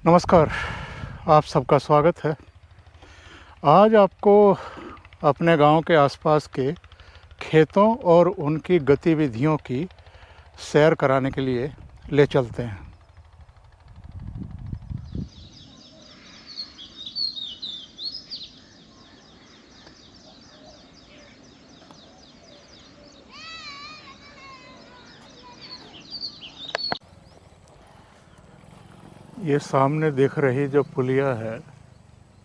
नमस्कार, आप सबका स्वागत है। आज आपको अपने गांव के आसपास के खेतों और उनकी गतिविधियों की सैर कराने के लिए ले चलते हैं। ये सामने दिख रही जो पुलिया है,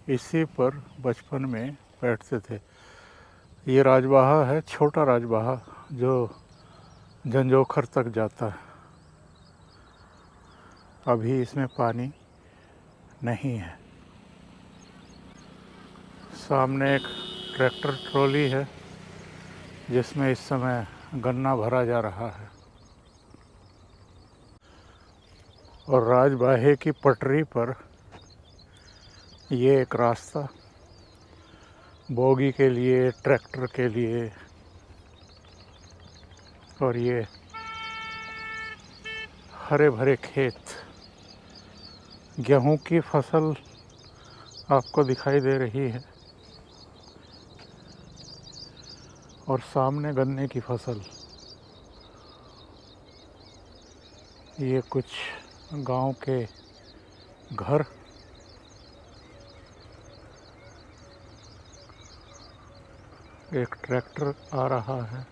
इसी पर बचपन में बैठते थे। ये राजबाहा है, छोटा राजबाहा जो जंजोखर तक जाता है। अभी इसमें पानी नहीं है। सामने एक ट्रैक्टर ट्रॉली है जिसमें इस समय गन्ना भरा जा रहा है। और राजबाहे की पटरी पर ये एक रास्ता बोगी के लिए, ट्रैक्टर के लिए, और ये हरे भरे खेत। गेहूं की फसल आपको दिखाई दे रही है और सामने गन्ने की फसल। ये कुछ गांव के घर, एक ट्रैक्टर आ रहा है।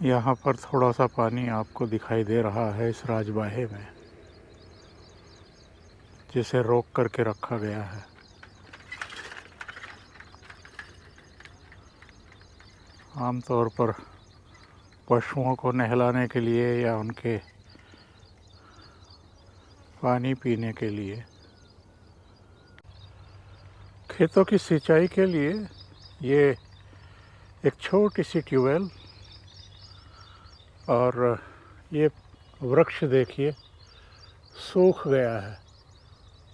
यहाँ पर थोड़ा सा पानी आपको दिखाई दे रहा है इस राजबाहे में, जिसे रोक करके रखा गया है। आमतौर पर पशुओं को नहलाने के लिए या उनके पानी पीने के लिए। खेतों की सिंचाई के लिए ये एक छोटी सी ट्यूबवेल, और ये वृक्ष देखिए सूख गया है,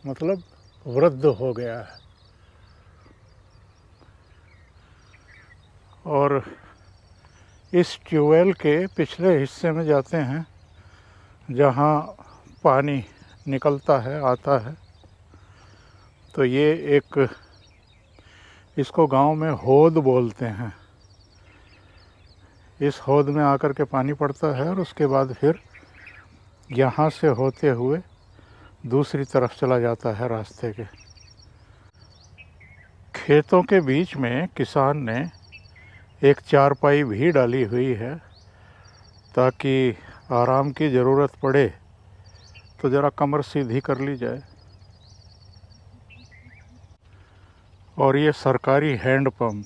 मतलब वृद्ध हो गया है। और इस ट्यूबवेल के पिछले हिस्से में जाते हैं जहाँ पानी निकलता है, आता है। तो ये एक, इसको गांव में होद बोलते हैं। इस होद में आकर के पानी पड़ता है और उसके बाद फिर यहाँ से होते हुए दूसरी तरफ चला जाता है रास्ते के। खेतों के बीच में किसान ने एक चारपाई भी डाली हुई है ताकि आराम की ज़रूरत पड़े तो ज़रा कमर सीधी कर ली जाए। और ये सरकारी हैंड पंप।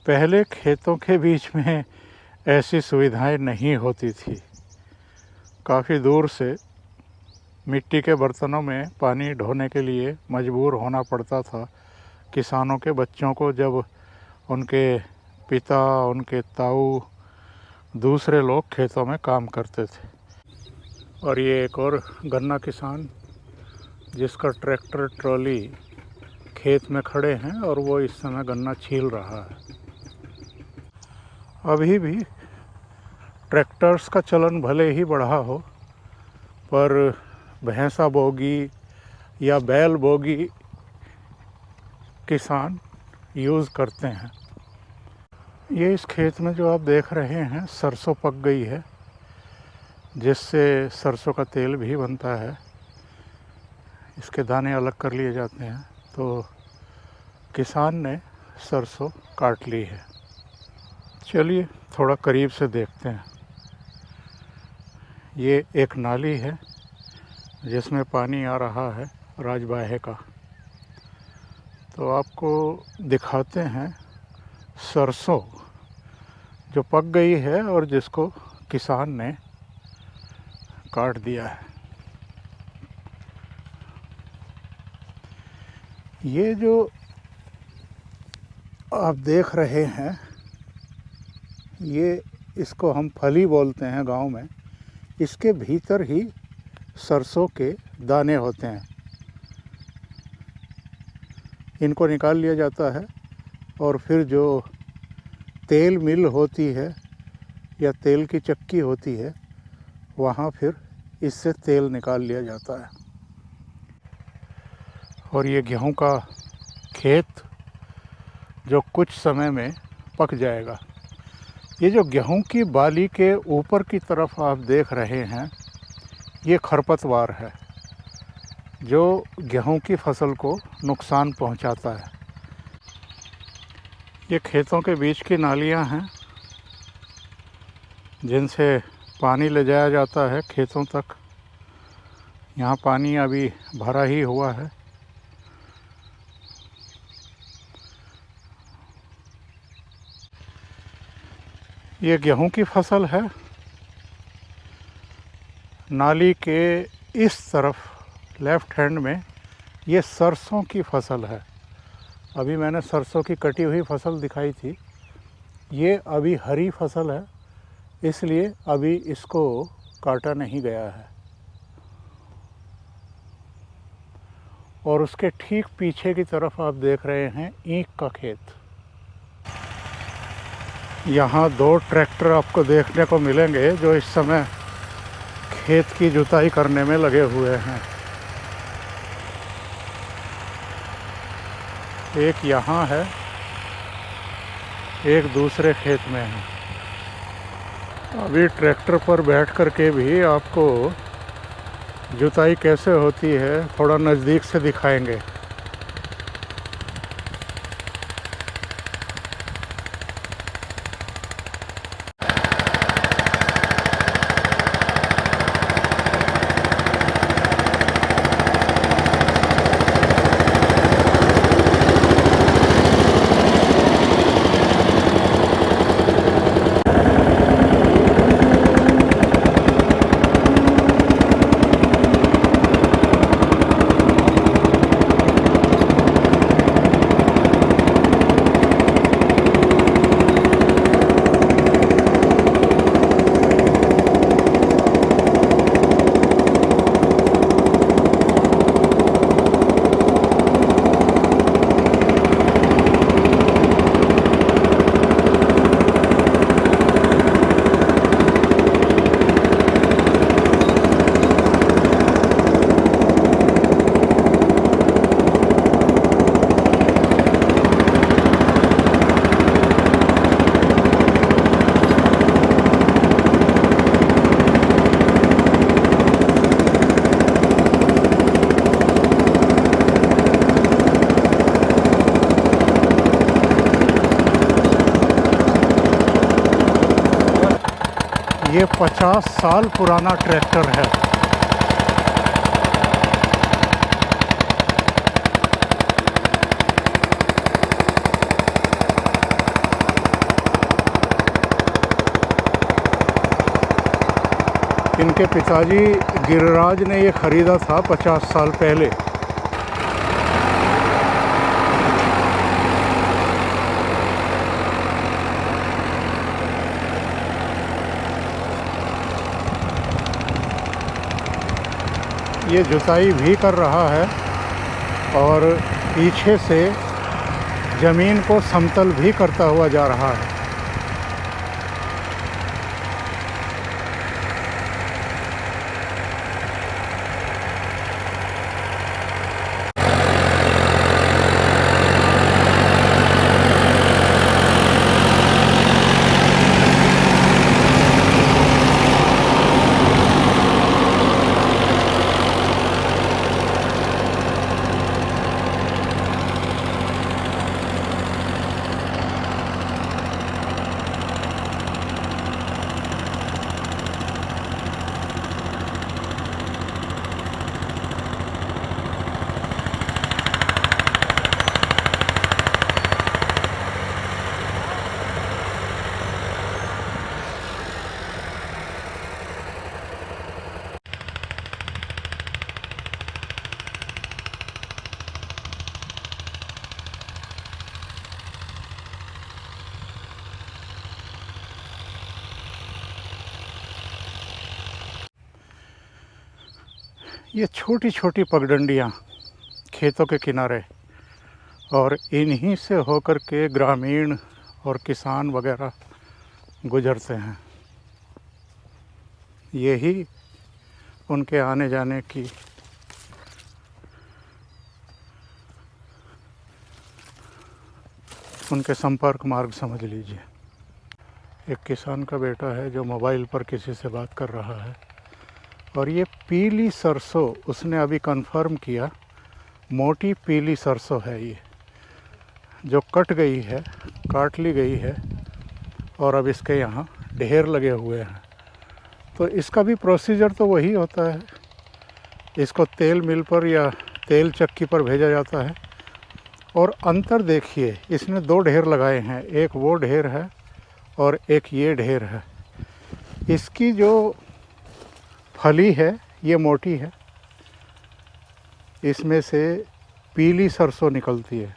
पहले खेतों के बीच में ऐसी सुविधाएं नहीं होती थी। काफ़ी दूर से मिट्टी के बर्तनों में पानी ढोने के लिए मजबूर होना पड़ता था किसानों के बच्चों को, जब उनके पिता, उनके ताऊ, दूसरे लोग खेतों में काम करते थे। और ये एक और गन्ना किसान जिसका ट्रैक्टर ट्रॉली खेत में खड़े हैं और वो इस समय गन्ना छील रहा है। अभी भी ट्रैक्टर्स का चलन भले ही बढ़ा हो, पर भैंसा बोगी या बैल बोगी किसान यूज़ करते हैं। ये इस खेत में जो आप देख रहे हैं, सरसों पक गई है, जिससे सरसों का तेल भी बनता है। इसके दाने अलग कर लिए जाते हैं। तो किसान ने सरसों काट ली है। चलिए थोड़ा करीब से देखते हैं। ये एक नाली है जिसमें पानी आ रहा है राजबाहे का। तो आपको दिखाते हैं सरसों जो पक गई है और जिसको किसान ने काट दिया है। ये जो आप देख रहे हैं, ये इसको हम फली बोलते हैं गांव में, इसके भीतर ही सरसों के दाने होते हैं। इनको निकाल लिया जाता है और फिर जो तेल मिल होती है या तेल की चक्की होती है, वहाँ फिर इससे तेल निकाल लिया जाता है। और ये गेहूं का खेत जो कुछ समय में पक जाएगा। ये जो गेहूं की बाली के ऊपर की तरफ आप देख रहे हैं, ये खरपतवार है जो गेहूं की फसल को नुकसान पहुंचाता है। ये खेतों के बीच की नालियां हैं जिनसे पानी ले जाया जाता है खेतों तक। यहाँ पानी अभी भरा ही हुआ है। ये गेहूं की फसल है। नाली के इस तरफ लेफ़्ट हैंड में ये सरसों की फसल है। अभी मैंने सरसों की कटी हुई फसल दिखाई थी। ये अभी हरी फसल है, इसलिए अभी इसको काटा नहीं गया है। और उसके ठीक पीछे की तरफ आप देख रहे हैं ईख का खेत। यहाँ 2 ट्रैक्टर आपको देखने को मिलेंगे जो इस समय खेत की जुताई करने में लगे हुए हैं। एक यहाँ है, एक दूसरे खेत में है। अभी ट्रैक्टर पर बैठ कर के भी आपको जुताई कैसे होती है थोड़ा नज़दीक से दिखाएंगे। ये 50 साल पुराना ट्रैक्टर है। इनके पिताजी गिरिराज ने ये ख़रीदा था 50 साल पहले। ये जुताई भी कर रहा है और पीछे से ज़मीन को समतल भी करता हुआ जा रहा है। ये छोटी छोटी पगडंडियाँ खेतों के किनारे, और इन्हीं से होकर के ग्रामीण और किसान वगैरह गुजरते हैं। यही उनके आने जाने की उनके संपर्क मार्ग समझ लीजिए। एक किसान का बेटा है जो मोबाइल पर किसी से बात कर रहा है, और ये पीली सरसों उसने अभी कंफर्म किया, मोटी पीली सरसों है ये, जो कट गई है, काट ली गई है, और अब इसके यहाँ ढेर लगे हुए हैं। तो इसका भी प्रोसीजर तो वही होता है, इसको तेल मिल पर या तेल चक्की पर भेजा जाता है। और अंतर देखिए, इसने दो ढेर लगाए हैं, एक वो ढेर है और एक ये ढेर है। इसकी जो फली है ये मोटी है, इसमें से पीली सरसों निकलती है।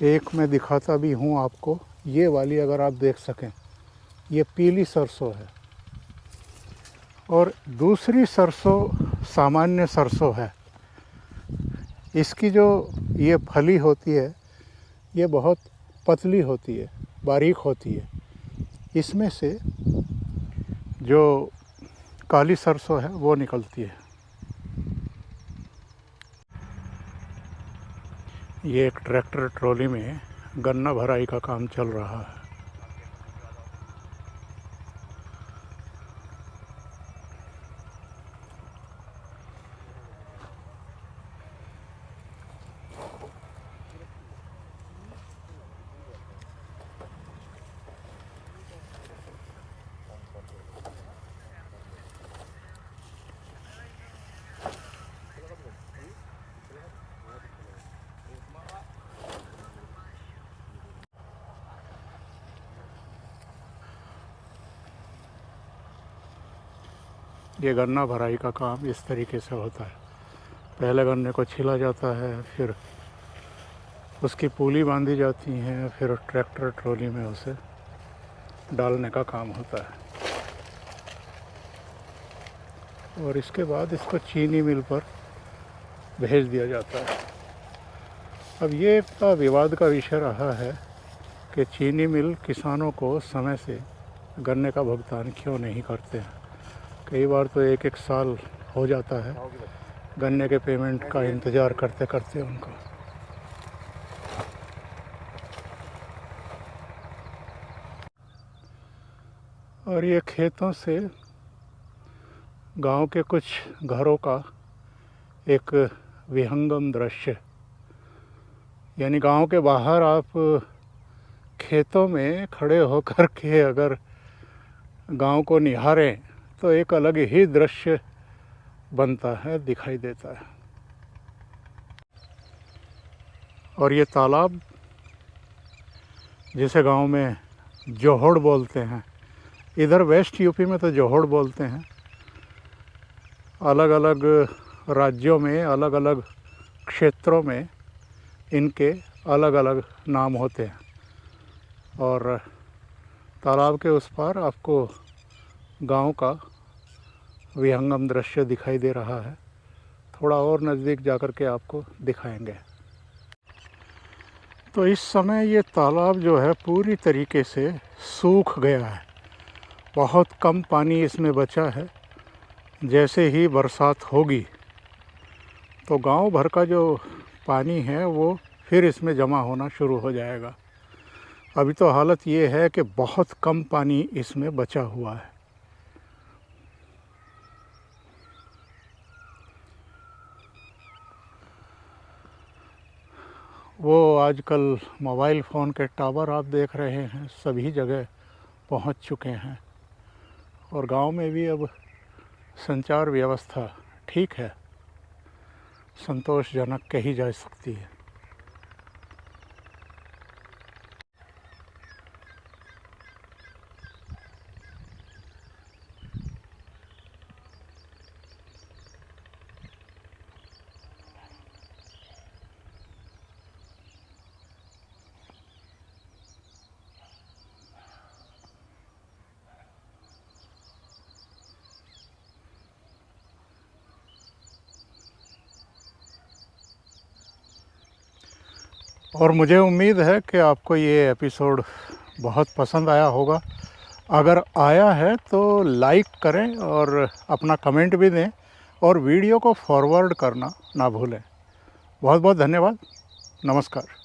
एक मैं दिखाता भी हूँ आपको, ये वाली अगर आप देख सकें, ये पीली सरसों है, और दूसरी सरसों सामान्य सरसों है। इसकी जो ये फली होती है ये बहुत पतली होती है, बारीक होती है। इसमें से जो काली सरसों है वो निकलती है। ये एक ट्रैक्टर ट्रॉली में गन्ना भराई का काम चल रहा है। ये गन्ना भराई का काम इस तरीके से होता है। पहले गन्ने को छिला जाता है, फिर उसकी पूली बांधी जाती हैं, फिर ट्रैक्टर ट्रॉली में उसे डालने का काम होता है, और इसके बाद इसको चीनी मिल पर भेज दिया जाता है। अब ये एक विवाद का विषय रहा है कि चीनी मिल किसानों को समय से गन्ने का भुगतान क्यों नहीं करते हैं। कई बार तो एक एक साल हो जाता है गन्ने के पेमेंट का इंतज़ार करते करते उनको। और ये खेतों से गांव के कुछ घरों का एक विहंगम दृश्य, यानी गांव के बाहर आप खेतों में खड़े होकर के अगर गांव को निहारें तो एक अलग ही दृश्य बनता है, दिखाई देता है। और ये तालाब, जिसे गांव में जोहड़ बोलते हैं, इधर वेस्ट यूपी में तो जोहड़ बोलते हैं, अलग अलग राज्यों में अलग अलग क्षेत्रों में इनके अलग अलग नाम होते हैं। और तालाब के उस पार आपको गांव का विहंगम दृश्य दिखाई दे रहा है। थोड़ा और नज़दीक जाकर के आपको दिखाएंगे। तो इस समय ये तालाब जो है पूरी तरीके से सूख गया है, बहुत कम पानी इसमें बचा है। जैसे ही बरसात होगी तो गांव भर का जो पानी है वो फिर इसमें जमा होना शुरू हो जाएगा। अभी तो हालत ये है कि बहुत कम पानी इसमें बचा हुआ है। वो आजकल मोबाइल फ़ोन के टावर आप देख रहे हैं, सभी जगह पहुंच चुके हैं, और गांव में भी अब संचार व्यवस्था ठीक है, संतोषजनक कही जा सकती है। और मुझे उम्मीद है कि आपको ये एपिसोड बहुत पसंद आया होगा। अगर आया है तो लाइक करें और अपना कमेंट भी दें और वीडियो को फॉरवर्ड करना ना भूलें। बहुत बहुत धन्यवाद। नमस्कार।